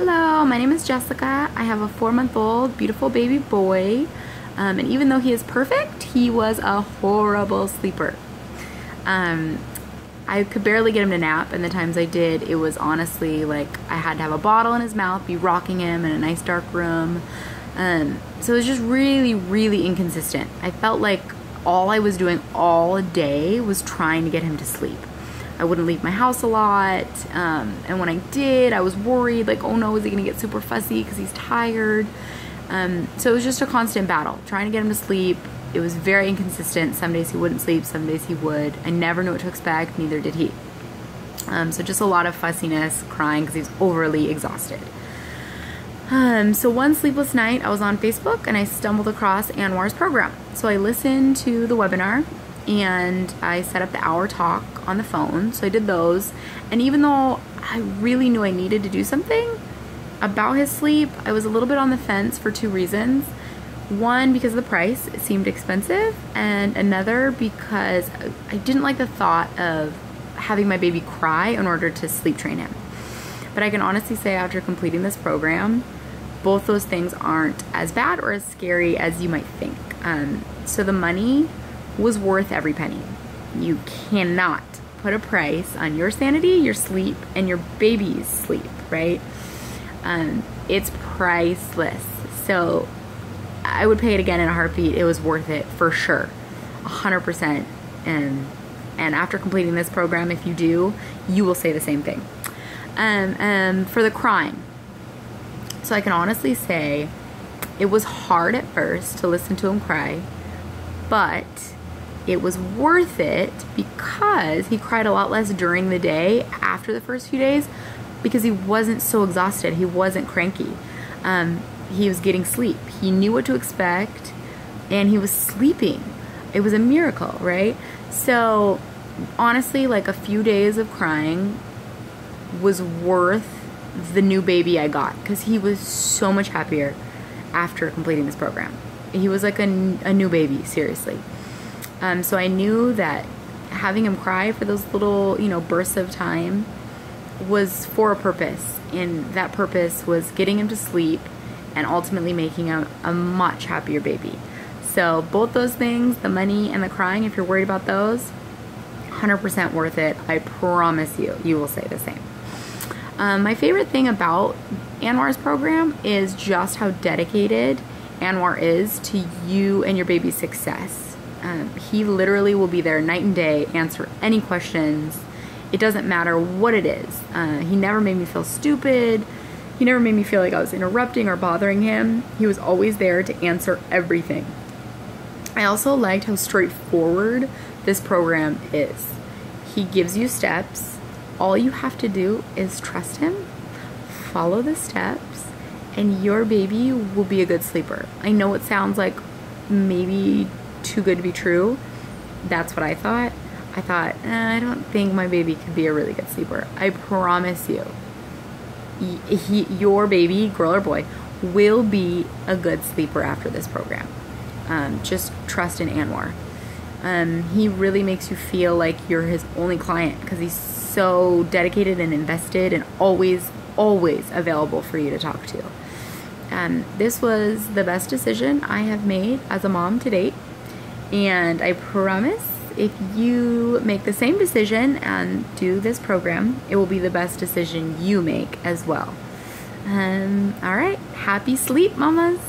Hello, my name is Jessica. I have a 4-month-old beautiful baby boy. And even though he is perfect, he was a horrible sleeper. I could barely get him to nap, and the times I did, it was honestly like I had to have a bottle in his mouth, be rocking him in a nice dark room. So it was just really, really inconsistent. I felt like all I was doing all day was trying to get him to sleep. I wouldn't leave my house a lot, and when I did, I was worried, like, oh no, is he gonna get super fussy because he's tired? So it was just a constant battle, trying to get him to sleep. It was very inconsistent. Some days he wouldn't sleep, some days he would. I never knew what to expect, neither did he. So just a lot of fussiness, crying because he was overly exhausted. So one sleepless night, I was on Facebook and I stumbled across Anwar's program. So I listened to the webinar and I set up the hour talk on the phone. So I did those. And even though I really knew I needed to do something about his sleep, I was a little bit on the fence for two reasons. One, because of the price, it seemed expensive, and another because I didn't like the thought of having my baby cry in order to sleep train him. But I can honestly say after completing this program, both those things aren't as bad or as scary as you might think. So the money was worth every penny. You cannot put a price on your sanity, your sleep, and your baby's sleep, right? It's priceless. So I would pay it again in a heartbeat. It was worth it for sure, 100%. And after completing this program, if you do, you will say the same thing. For the crying, so I can honestly say it was hard at first to listen to him cry, but it was worth it because he cried a lot less during the day after the first few days because he wasn't so exhausted. He wasn't cranky. He was getting sleep. He knew what to expect and he was sleeping. It was a miracle, right? So honestly, like a few days of crying was worth the new baby I got because he was so much happier after completing this program. He was like a new baby, seriously. So I knew that having him cry for those little, bursts of time was for a purpose, and that purpose was getting him to sleep and ultimately making him a much happier baby. So both those things, the money and the crying, if you're worried about those, 100% worth it. I promise you will say the same. My favorite thing about Anwar's program is just how dedicated Anwar is to you and your baby's success. He literally will be there night and day, answer any questions. It doesn't matter what it is. He never made me feel stupid. He never made me feel like I was interrupting or bothering him. He was always there to answer everything. I also liked how straightforward this program is. He gives you steps. All you have to do is trust him, follow the steps, and your baby will be a good sleeper. I know it sounds like maybe too good to be true. That's what I thought. I thought, I don't think my baby could be a really good sleeper. I promise you, your baby, girl or boy, will be a good sleeper after this program. Just trust in Anwar. He really makes you feel like you're his only client because he's so dedicated and invested and always available for you to talk to. This was the best decision I have made as a mom to date, and I promise if you make the same decision and do this program, it will be the best decision you make as well. All right, happy sleep, mamas.